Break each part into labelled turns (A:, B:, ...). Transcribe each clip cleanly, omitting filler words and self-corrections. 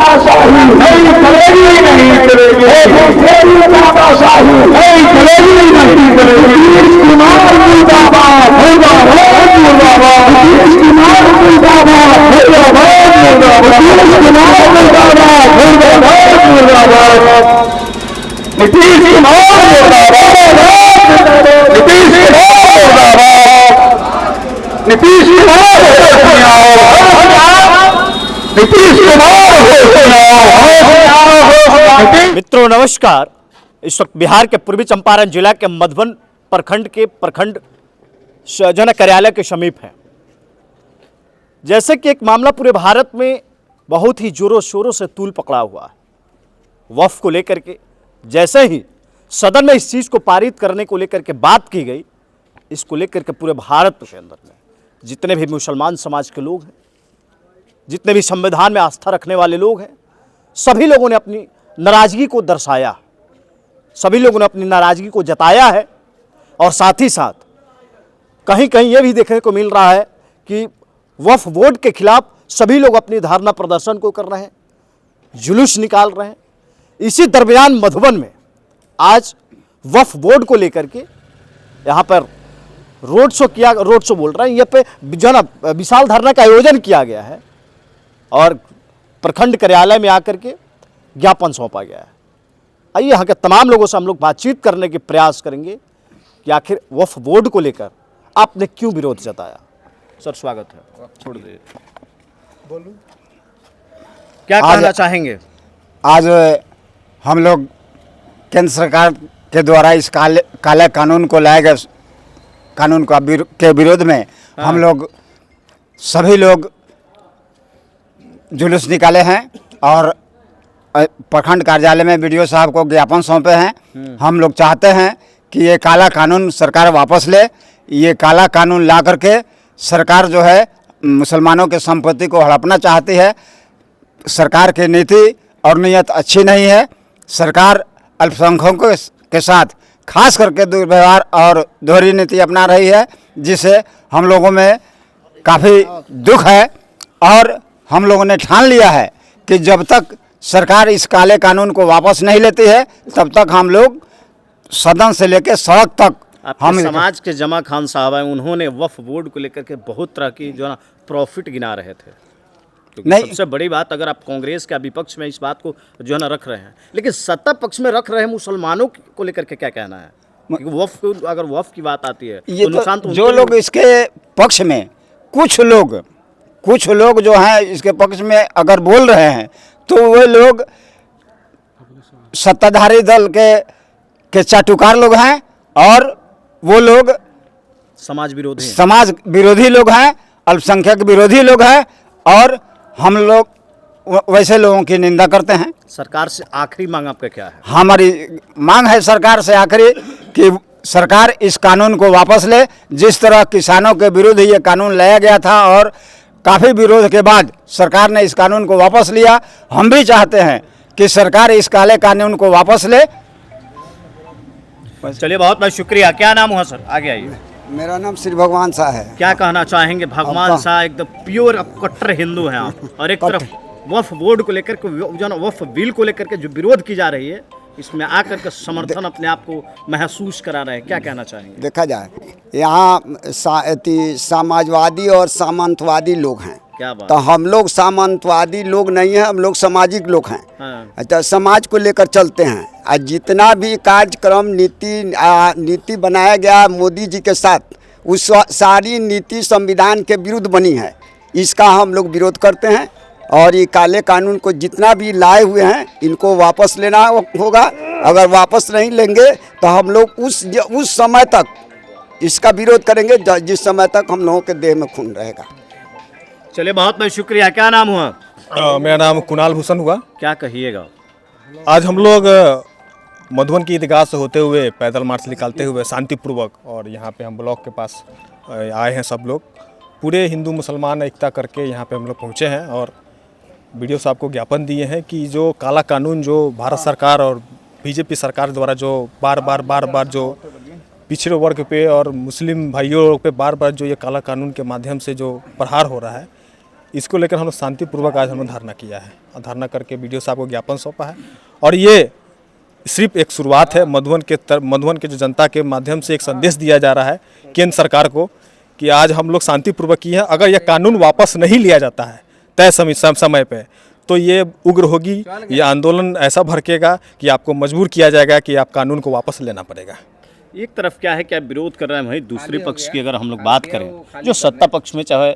A: तानाशाही नहीं चलेगी, नहीं चलेगी। तेरी तानाशाही नहीं चलेगी, नहीं चलेगी। नीतीश कुमार मुर्दाबाद, मुर्दाबाद, मुर्दाबाद। नीतीश कुमार मुर्दाबाद, मुर्दाबाद, मुर्दाबाद। नीतीश कुमार मुर्दाबाद, मुर्दाबाद, मुर्दाबाद। नीतीश कुमार मुर्दाबाद, नीतीश कुमार मुर्दाबाद। नीतीश कुमार नीतीश कुमार।
B: मित्रों नमस्कार। इस वक्त बिहार के पूर्वी चंपारण जिला के मधुबन प्रखंड के प्रखंड जन कार्यालय के समीप है। जैसे कि एक मामला पूरे भारत में बहुत ही जोरों शोरों से तूल पकड़ा हुआ है वक्फ को लेकर के। जैसे ही सदन में इस चीज़ को पारित करने को लेकर के बात की गई, इसको लेकर के पूरे भारत के अंदर में जितने भी मुसलमान समाज के लोग हैं, जितने भी संविधान में आस्था रखने वाले लोग हैं, सभी लोगों ने अपनी नाराज़गी को दर्शाया, सभी लोगों ने अपनी नाराज़गी को जताया है। और साथ ही साथ कहीं कहीं ये भी देखने को मिल रहा है कि वक्फ बोर्ड के खिलाफ सभी लोग अपनी धरना प्रदर्शन को कर रहे हैं, जुलूस निकाल रहे हैं। इसी दरमियान मधुबन में आज वक्फ बोर्ड को लेकर के यहाँ पर रोड शो बोल रहे हैं, यहाँ पे जो ना विशाल धरना का आयोजन किया गया है और प्रखंड कार्यालय में आकर के ज्ञापन सौंपा गया है। आइए यहाँ के तमाम लोगों से हम लोग बातचीत करने के प्रयास करेंगे कि आखिर वक्फ बोर्ड को लेकर आपने क्यों विरोध जताया। सर स्वागत है, छोड़ दीजिए, बोलूं क्या कहना चाहेंगे।
C: आज हम लोग केंद्र सरकार के द्वारा इस काले कानून को लाए गए कानून के विरोध में हम लोग सभी लोग जुलूस निकाले हैं और प्रखंड कार्यालय में बीडीओ साहब को ज्ञापन सौंपे हैं। हम लोग चाहते हैं कि ये काला कानून सरकार वापस ले। ये काला कानून ला करके सरकार जो है मुसलमानों के संपत्ति को हड़पना चाहती है। सरकार की नीति और नीयत अच्छी नहीं है। सरकार अल्पसंख्यकों के साथ खास करके दुर्व्यवहार और दोहरी नीति अपना रही है, जिससे हम लोगों में काफ़ी दुख है। और हम लोगों ने ठान लिया है कि जब तक सरकार इस काले कानून को वापस नहीं लेती है तब तक हम लोग सदन से लेकर सड़क तक हम
B: समाज के जमा खान साहब हैं, उन्होंने वक्फ बोर्ड को लेकर के बहुत तरह की जो ना प्रॉफिट गिना रहे थे। नहीं, सबसे बड़ी बात, अगर आप कांग्रेस के विपक्ष में इस बात को जो है ना रख रहे हैं, लेकिन सत्ता पक्ष में रख रहे हैं मुसलमानों को लेकर के क्या कहना है। वक्फ, अगर वक्फ की बात आती है
C: ये
B: तो नुकसान तो
C: जो लोग इसके पक्ष में कुछ लोग जो हैं इसके पक्ष में अगर बोल रहे हैं तो वे लोग सत्ताधारी दल के चाटुकार लोग हैं और वो लोग
B: समाज
C: विरोधी लोग हैं, अल्पसंख्यक विरोधी लोग हैं। और हम लोग वैसे लोगों की निंदा करते हैं।
B: सरकार से आखिरी मांग आपका क्या है।
C: हमारी मांग है सरकार से आखिरी कि सरकार इस कानून को वापस ले। जिस तरह किसानों के विरुद्ध ये कानून लाया गया था और काफ़ी विरोध के बाद सरकार ने इस कानून को वापस लिया, हम भी चाहते हैं कि सरकार इस काले कानून को वापस ले।
B: चलिए, बहुत बहुत शुक्रिया। क्या नाम हुआ सर, आगे आइए।
D: मेरा नाम श्री भगवान शाह है।
B: क्या कहना चाहेंगे। भगवान शाह एकदम प्योर कट्टर हिंदू हैं आप, और एक तरफ वक्फ बोर्ड को लेकर के जो ना वक्फ बिल को लेकर के जो विरोध की जा रही है, इसमें आकर के समर्थन अपने आप को महसूस करा रहे हैं। क्या कहना चाहेंगे।
D: देखा जाए यहाँ समाजवादी और सामंतवादी लोग हैं।
B: क्या बात।
D: तो हम लोग सामंतवादी लोग नहीं हैं, हम लोग सामाजिक लोग हैं।
B: हाँ।
D: तो समाज को लेकर चलते हैं। और जितना भी कार्यक्रम नीति बनाया गया मोदी जी के साथ, उस सारी नीति संविधान के विरुद्ध बनी है। इसका हम लोग विरोध करते हैं और ये काले कानून को जितना भी लाए हुए हैं इनको वापस लेना होगा। अगर वापस नहीं लेंगे तो हम लोग उस समय तक इसका विरोध करेंगे जिस समय तक हम लोगों के देह में खून रहेगा।
B: चलिए, बहुत बहुत शुक्रिया। क्या नाम हुआ।
E: मेरा नाम कुणाल भूषण हुआ।
B: क्या कहिएगा।
E: आज हम लोग मधुबन की ईदगाह से होते हुए पैदल मार्च निकालते हुए शांतिपूर्वक, और यहाँ पे हम ब्लॉक के पास आए हैं। सब लोग पूरे हिंदू मुसलमान एकता करके यहाँ पे हम लोग पहुँचे हैं और वीडियो साहब को ज्ञापन दिए हैं कि जो काला कानून जो भारत सरकार और बीजेपी सरकार द्वारा जो बार बार जो पिछड़े वर्ग पे और मुस्लिम भाइयों पे बार बार जो ये काला कानून के माध्यम से जो प्रहार हो रहा है, इसको लेकर हम लोग शांतिपूर्वक आज हमने धरना किया है और धरना करके BDO साहब को ज्ञापन सौंपा है। और ये सिर्फ एक शुरुआत है। मधुबन के जो जनता के माध्यम से एक संदेश दिया जा रहा है केंद्र सरकार को कि आज हम लोग शांतिपूर्वक किए हैं, अगर यह कानून वापस नहीं लिया जाता है तय समय पे तो ये उग्र होगी, ये आंदोलन ऐसा भड़केगा कि आपको मजबूर किया जाएगा कि आप कानून को वापस लेना पड़ेगा।
B: एक तरफ क्या है कि आप विरोध कर रहे हैं, वहीं दूसरे पक्ष की अगर हम लोग बात करें, जो सत्ता पक्ष में चाहे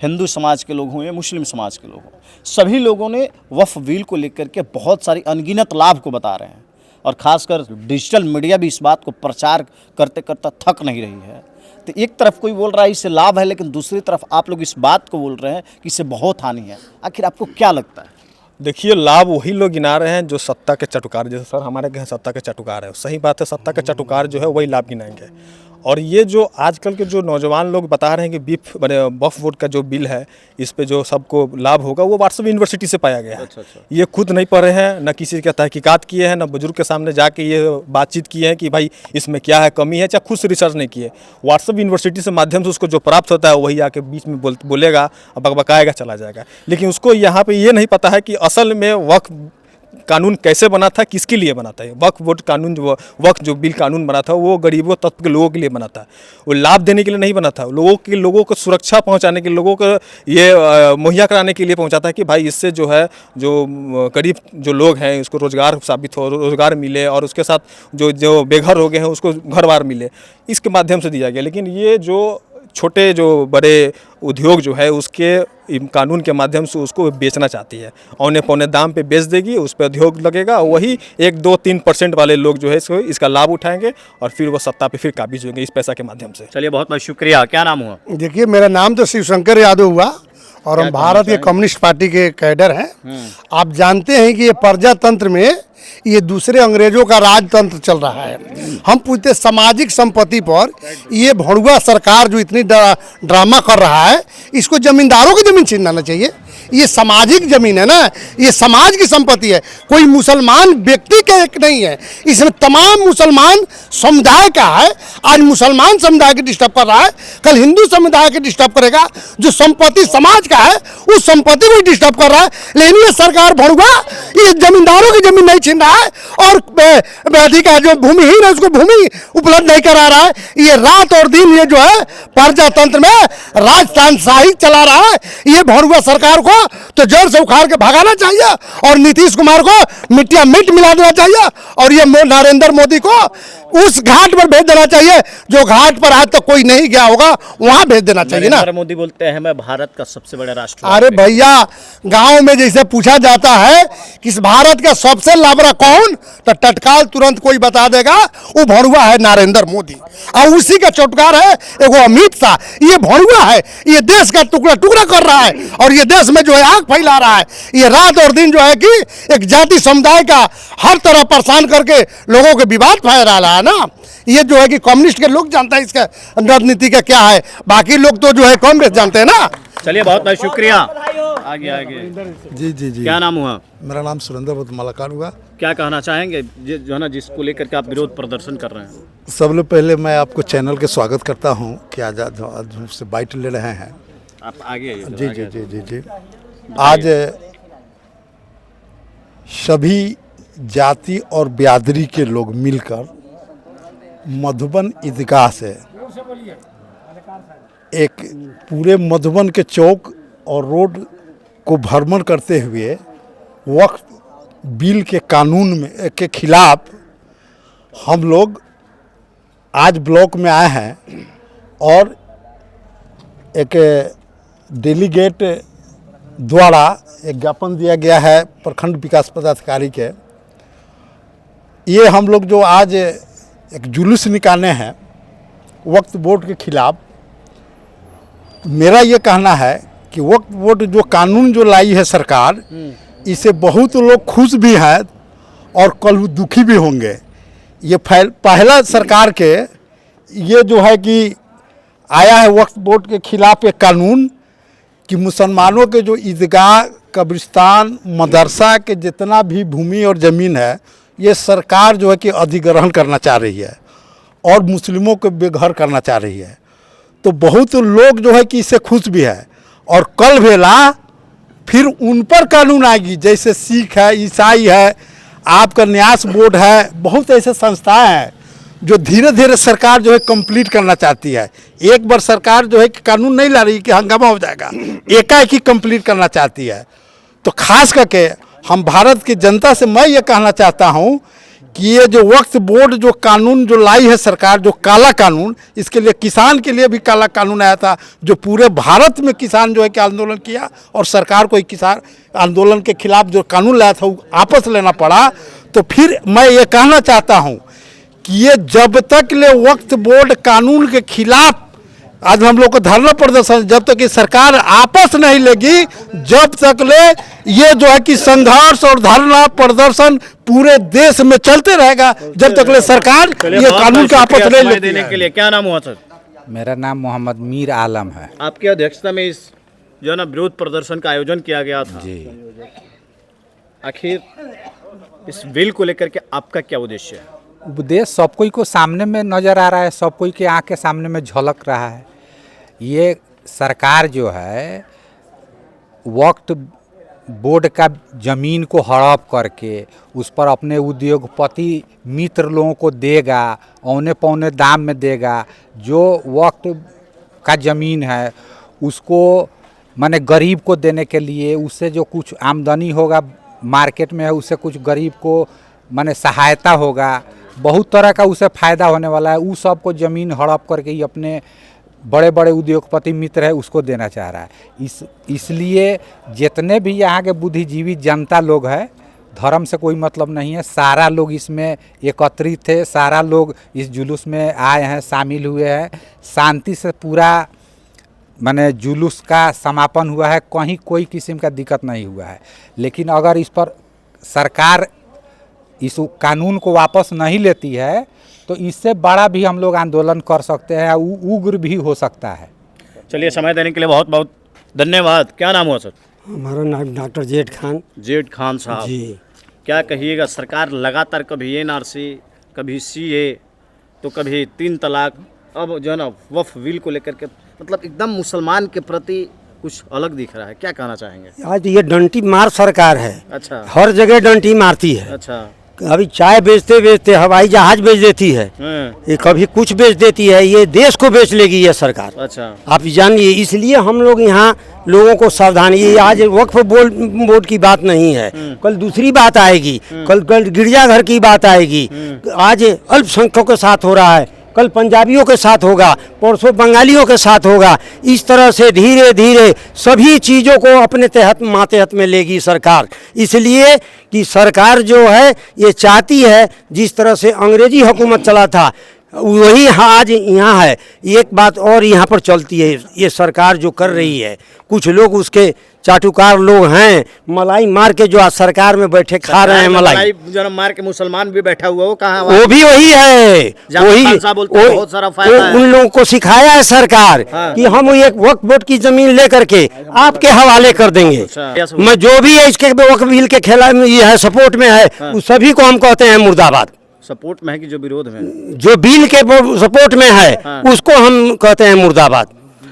B: हिंदू समाज के लोग हों या मुस्लिम समाज के लोग हों, सभी लोगों ने वक्फ बिल को लेकर के बहुत सारी अनगिनत लाभ को बता रहे हैं और ख़ासकर डिजिटल मीडिया भी इस बात को प्रचार करते करते थक नहीं रही है। तो एक तरफ कोई बोल रहा है इससे लाभ है, लेकिन दूसरी तरफ आप लोग इस बात को बोल रहे हैं कि इससे बहुत हानि है। आखिर आपको क्या लगता है?
E: देखिए, लाभ वही लोग गिना रहे हैं जो सत्ता के चटुकार, जैसे सर हमारे यहाँ सत्ता के चटुकार है। सही बात है, सत्ता के चटुकार जो है वही लाभ गिनाएंगे। और ये जो आजकल के जो नौजवान लोग बता रहे हैं कि वक्फ बोर्ड का जो बिल है इस पे जो सबको लाभ होगा, वो व्हाट्सएप यूनिवर्सिटी से पाया गया है। ये खुद नहीं पढ़े हैं, न किसी का तहकीकात किए हैं, न बुजुर्ग के सामने जाके ये बातचीत किए हैं कि भाई इसमें क्या है, कमी है, चाहे खुद से रिसर्च नहीं किए। व्हाट्सएप यूनिवर्सिटी से माध्यम से उसको जो प्राप्त होता है वही आके बीच में बोलेगा और बकबकाएगा, चला जाएगा। लेकिन उसको यहाँ पर ये नहीं पता है कि असल में वक्फ कानून कैसे बना था, किसके लिए बना था। वक्फ बोर्ड कानून जो वक्फ जो बिल कानून बना था वो गरीबों तबके के लोगों के लिए बना था, वो लाभ देने के लिए नहीं बना था। लोगों को सुरक्षा पहुंचाने के लिए, लोगों को ये मुहैया कराने के लिए पहुंचा था कि भाई इससे जो है जो गरीब जो लोग हैं उसको रोज़गार साबित हो, रोज़गार मिले, और उसके साथ जो बेघर हो गए हैं उसको घर बार मिले, इसके माध्यम से दिया गया। लेकिन ये जो छोटे जो बड़े उद्योग जो है उसके कानून के माध्यम से उसको बेचना चाहती है, औने पौने दाम पे बेच देगी, उस पर उद्योग लगेगा, वही 1-2-3% वाले लोग जो है इसका लाभ उठाएंगे और फिर वो सत्ता पे फिर काबिज होंगे इस पैसा के माध्यम से।
B: चलिए, बहुत बहुत शुक्रिया। क्या नाम हुआ?
F: देखिए, मेरा नाम तो शिवशंकर यादव हुआ और हम भारत के कम्युनिस्ट पार्टी के कैडर हैं। आप जानते हैं कि ये प्रजातंत्र में ये दूसरे अंग्रेजों का राजतंत्र चल रहा है। हम पूछते सामाजिक संपत्ति पर ये भड़ुआ सरकार जो इतनी ड्रामा कर रहा है, इसको जमींदारों की जमीन छीनना चाहिए। ये सामाजिक जमीन है ना, ये समाज की संपत्ति है, कोई मुसलमान व्यक्ति का एक नहीं है, इसमें तमाम मुसलमान समुदाय का है। आज मुसलमान समुदाय के डिस्टर्ब कर रहा है, कल हिंदू समुदाय के डिस्टर्ब करेगा। जो संपत्ति समाज का है उस संपत्ति को डिस्टर्ब कर रहा है। लेकिन ये सरकार भड़ुआ ये जमींदारों की जमीन नहीं छीन रहा है और अधिकार जो भूमिहीन है उसको भूमि उपलब्ध नहीं करा रहा है। ये रात और दिन ये जो है प्रजातंत्र में राजशाही चला रहा है। ये भड़ुआ सरकार को तो जड़ से उखाड़ के भगाना चाहिए और नीतीश कुमार को मिट्टिया मिट मिला देना चाहिए और ये नरेंद्र मोदी को उस घाट पर भेज देना चाहिए जो घाट पर आज तक कोई नहीं गया होगा, वहां भेज देना चाहिए ना।
B: नरेंद्र मोदी बोलते हैं मैं भारत का सबसे बड़ा राष्ट्र।
F: अरे भैया, गांव में जैसे पूछा जाता है कि इस भारत का सबसे लाभरा कौन, तो तत्काल तुरंत कोई बता देगा वो भड़ुआ है नरेंद्र मोदी, और उसी का चौटकार है एगो अमित शाह। ये भड़ुआ है, ये देश का टुकड़ा टुकड़ा कर रहा है और ये देश में जो है आग फैला रहा है। ये रात और दिन जो है कि एक जाति समुदाय का हर तरह परेशान करके लोगों के विवाद फैला रहा है ना। ये जो है कि कम्युनिस्ट के लोग जानते हैं इसका रणनीति का क्या है, बाकी लोग तो जो है कांग्रेस जानते हैं ना।
B: चलिए, बहुत बहुत शुक्रिया। आगे
G: जी जी जी।
B: क्या नाम हुआ?
G: मेरा नाम सुरेंद्र मलाकान हुआ।
B: क्या कहना चाहेंगे जो है ना जिसको लेकर के आप विरोध प्रदर्शन कर रहे हैं?
G: सबसे पहले मैं आपको चैनल के स्वागत करता हूं कि आज से बाइट ले रहे हैं
B: आप। आगे आइए।
G: जी जी जी जी जी। आज सभी जाति और बिरादरी के लोग मिलकर मधुबन ईदगाह से एक पूरे मधुबन के चौक और रोड को भ्रमण करते हुए वक्फ बिल के कानून में के खिलाफ हम लोग आज ब्लॉक में आए हैं और एक डेलीगेट द्वारा एक ज्ञापन दिया गया है प्रखंड विकास पदाधिकारी के। ये हम लोग जो आज एक जुलूस निकाले हैं वक्फ बोर्ड के खिलाफ, मेरा ये कहना है कि वक्फ बोर्ड जो कानून जो लाई है सरकार, इसे बहुत लोग खुश भी हैं और कल दुखी भी होंगे। ये पहला सरकार के ये जो है कि आया है वक्फ बोर्ड के खिलाफ एक कानून कि मुसलमानों के जो ईदगाह, कब्रिस्तान, मदरसा के जितना भी भूमि और ज़मीन है ये सरकार जो है कि अधिग्रहण करना चाह रही है और मुस्लिमों को बेघर करना चाह रही है। तो बहुत लोग जो है कि इससे खुश भी है और कल वेला फिर उन पर कानून आएगी, जैसे सिख है, ईसाई है, आपका न्यास बोर्ड है, बहुत ऐसे संस्थाएं हैं जो धीरे धीरे सरकार जो है कंप्लीट करना चाहती है। एक बार सरकार जो है कि कानून नहीं ला रही कि हंगामा हो जाएगा, एकाएक ही कंप्लीट करना चाहती है। तो खास करके हम भारत की जनता से मैं ये कहना चाहता हूँ कि ये जो वक्फ बोर्ड जो कानून जो लाई है सरकार, जो काला कानून, इसके लिए किसान के लिए भी काला कानून आया था, जो पूरे भारत में किसान जो है कि आंदोलन किया और सरकार को किसान आंदोलन के खिलाफ जो कानून लाया था वो वापस लेना पड़ा। तो फिर मैं ये कहना चाहता हूँ कि ये जब तक ले वक्फ बोर्ड कानून के खिलाफ आज हम लोग को धरना प्रदर्शन, जब तक कि सरकार आपस नहीं लेगी, जब तक ले ये जो है कि संघर्ष और धरना प्रदर्शन पूरे देश में चलते रहेगा, जब तक ले सरकार ये कानून का आपस नहीं लेती
B: देने के लिए। क्या नाम हुआ सर?
H: मेरा नाम मोहम्मद मीर आलम है।
B: आपकी अध्यक्षता में इस जो है ना विरोध प्रदर्शन का आयोजन किया गया था
H: जी।
B: आखिर इस बिल को लेकर के आपका क्या उद्देश्य है?
H: उद्देश्य सब कोई को सामने में नज़र आ रहा है, सब कोई के आँख के सामने में झलक रहा है। ये सरकार जो है वक्फ बोर्ड का ज़मीन को हड़प करके उस पर अपने उद्योगपति मित्र लोगों को देगा, औने पौने दाम में देगा। जो वक्फ का ज़मीन है उसको माने गरीब को देने के लिए, उससे जो कुछ आमदनी होगा मार्केट में है उससे कुछ गरीब को माने सहायता होगा, बहुत तरह का उसे फ़ायदा होने वाला है। उस सब को ज़मीन हड़प करके ही अपने बड़े बड़े उद्योगपति मित्र है उसको देना चाह रहा है। इसलिए जितने भी यहाँ के बुद्धिजीवी जनता लोग हैं, धर्म से कोई मतलब नहीं है, सारा लोग इसमें एकत्रित थे, सारा लोग इस जुलूस में आए हैं, शामिल हुए हैं। शांति से पूरा माने जुलूस का समापन हुआ है, कहीं कोई किस्म का दिक्कत नहीं हुआ है। लेकिन अगर इस पर सरकार इस कानून को वापस नहीं लेती है तो इससे बड़ा भी हम लोग आंदोलन कर सकते हैं, उग्र भी हो सकता है।
B: चलिए, समय देने के लिए बहुत बहुत धन्यवाद। क्या नाम हुआ सर?
I: हमारा नाम डॉक्टर जेठ खान।
B: जेठ खान साहब
I: जी।
B: क्या कहिएगा, सरकार लगातार कभी एनआरसी, कभी सीए, तो कभी 3 तलाक, अब जो है ना वक्फ बिल को लेकर के मतलब एकदम मुसलमान के प्रति कुछ अलग दिख रहा है। क्या कहना चाहेंगे?
I: आज ये डंटी मार सरकार है।
B: अच्छा।
I: हर जगह डंटी मारती है।
B: अच्छा।
I: अभी चाय बेचते बेचते हवाई जहाज बेच देती है, ये कभी कुछ बेच देती है, ये देश को बेच लेगी ये सरकार।
B: अच्छा।
I: आप जानिए, इसलिए हम लोग यहाँ लोगों को सावधानी, ये आज वक्फ बोर्ड की बात नहीं है, कल दूसरी बात आएगी, कल गिरजाघर की बात आएगी। आज अल्पसंख्यकों के साथ हो रहा है, कल पंजाबियों के साथ होगा, परसों बंगालियों के साथ होगा। इस तरह से धीरे धीरे सभी चीज़ों को अपने तहत मातहत में लेगी सरकार। इसलिए कि सरकार जो है ये चाहती है जिस तरह से अंग्रेजी हुकूमत चला था वही आज यहाँ है। एक बात और यहाँ पर चलती है, ये सरकार जो कर रही है, कुछ लोग उसके चाटुकार लोग हैं, मलाई मार के जो आज सरकार में बैठे खा रहे हैं मलाई
B: जन्म मार के मुसलमान भी बैठा हुआ, वो कहाँ?
I: वो भी वही है, वही
B: बहुत सारा फायदा है।
I: उन लोगों को सिखाया है सरकार कि हम एक वक्फ बोर्ड की जमीन लेकर के आपके हवाले कर देंगे। मैं जो भी है इसके वक्फ बिल के खिलाफ ये है, सपोर्ट में है, उस सभी को हम कहते हैं मुर्दाबाद।
B: सपोर्ट में है कि जो विरोध में?
I: जो बिल के सपोर्ट में है उसको हम कहते हैं मुर्दाबाद।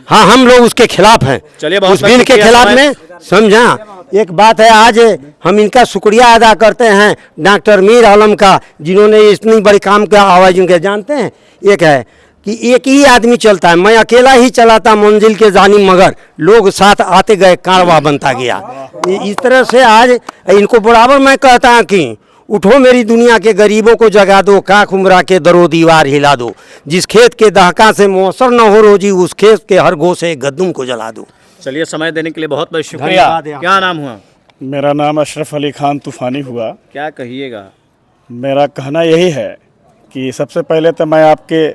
I: हाँ, हम लोग उसके खिलाफ हैं, उस बिल के खिलाफ में। समझा? एक बात है, आज हम इनका शुक्रिया अदा करते हैं डॉक्टर मीर आलम का, जिन्होंने इतनी बड़ी काम का आवाज़ उनके जानते हैं। एक है कि एक ही आदमी चलता है, मैं अकेला ही चलाता मंजिल के जानी, मगर लोग साथ आते गए, कारवा बनता गया। इस तरह से आज इनको बराबर मैं कहता हूँ कि उठो मेरी दुनिया के गरीबों को जगा दो, काख उमरा के दरो दीवार हिला दो, जिस खेत के दहका से मौसर न हो रोजी, उस खेत के हर गो से गद्दुम को जला दो।
B: चलिए, समय देने के लिए बहुत बहुत शुक्रिया। क्या नाम हुआ?
J: मेरा नाम अशरफ अली खान तूफ़ानी हुआ।
B: क्या कहिएगा?
J: मेरा कहना यही है कि सबसे पहले तो मैं आपके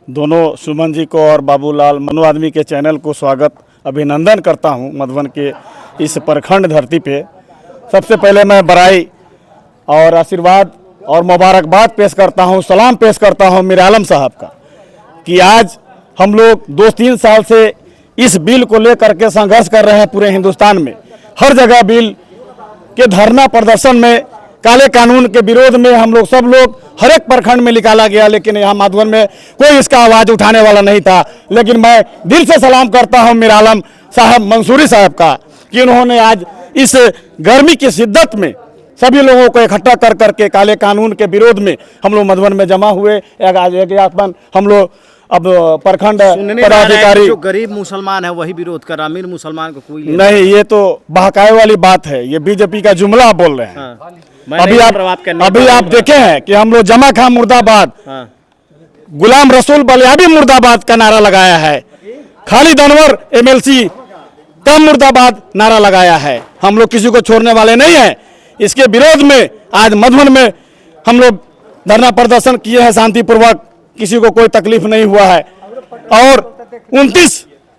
J: दोनों सुमन जी को और बाबूलाल मनु आदमी के चैनल को स्वागत अभिनंदन करता हूं मधुबन के इस प्रखंड धरती पे। सबसे पहले मैं बधाई और आशीर्वाद और मुबारकबाद पेश करता हूं, सलाम पेश करता हूं मीर आलम साहब का कि आज हम लोग 2-3 साल से इस बिल को लेकर के संघर्ष कर रहे हैं। पूरे हिंदुस्तान में हर जगह बिल के धरना प्रदर्शन में, काले कानून के विरोध में हम लोग सब लोग हर एक प्रखंड में निकाला गया, लेकिन यहाँ मधुबन में कोई इसका आवाज़ उठाने वाला नहीं था। लेकिन मैं दिल से सलाम करता हूँ मीर आलम साहब मंसूरी साहब का कि उन्होंने आज इस गर्मी की शिद्दत में सभी लोगों को इकट्ठा कर करके काले कानून के विरोध में हम लोग मधुबन में जमा हुए। हम लोग अब प्रखंड पदाधिकारी,
B: जो गरीब मुसलमान है वही विरोध कर, अमीर मुसलमान को कोई
J: नहीं, ये तो बहकाए वाली बात है, ये बीजेपी का जुमला बोल रहे हैं। अभी आप देखे हैं कि हम लोग जमा खां मुर्दाबाद, गुलाम रसूल बलियाबी मुर्दाबाद का नारा लगाया है, खालिद अनवर एमएलसी का मुर्दाबाद नारा लगाया है। हम लोग किसी को छोड़ने वाले नहीं हैं। इसके विरोध में आज मधुबन में हम लोग धरना प्रदर्शन किए हैं शांतिपूर्वक, किसी को कोई तकलीफ नहीं हुआ है। और 29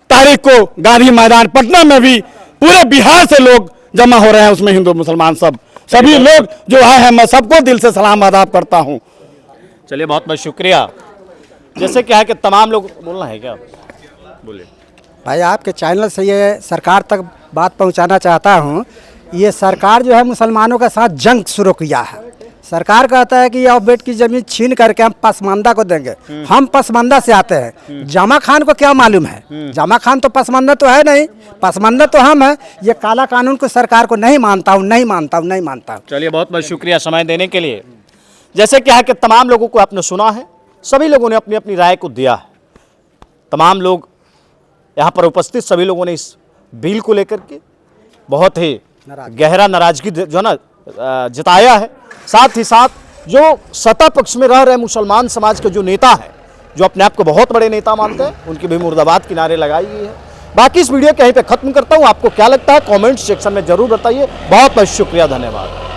J: तारीख को गांधी मैदान पटना में भी पूरे बिहार से लोग जमा हो रहे हैं, उसमें हिंदू मुसलमान सभी लोग जो आए हैं, मैं सबको दिल से सलाम आदाब करता हूं।
B: चलिए, बहुत बहुत शुक्रिया। जैसे क्या है कि तमाम लोग, बोलना है क्या? बोलिए
I: भाई, आपके चैनल से ये सरकार तक बात पहुंचाना चाहता हूं। ये सरकार जो है मुसलमानों के साथ जंग शुरू किया है। सरकार कहता है कि ये अवैध की जमीन छीन करके हम पसमानदा को देंगे। हम पसमानदा से आते हैं, जमा खान को क्या मालूम है? जमा खान तो पसमानदा तो है नहीं, पसमानदा तो हम है। ये काला कानून को सरकार को नहीं मानता हूँ, नहीं मानता हूँ, नहीं मानता हूँ।
B: चलिए, बहुत बहुत शुक्रिया समय देने के लिए। जैसे क्या है कि तमाम लोगों को आपने सुना है, सभी लोगों ने अपनी अपनी राय को दिया है। तमाम लोग यहाँ पर उपस्थित सभी लोगों ने इस बिल को लेकर के बहुत ही गहरा नाराजगी जो है ना जताया है। साथ ही साथ जो सत्ता पक्ष में रह रहे मुसलमान समाज के जो नेता हैं, जो अपने आप को बहुत बड़े नेता मानते हैं, उनकी भी मुर्दाबाद की नारे लगाई गई है। बाकी इस वीडियो को यहीं पे खत्म करता हूँ। आपको क्या लगता है कमेंट सेक्शन में जरूर बताइए। बहुत बहुत शुक्रिया, धन्यवाद।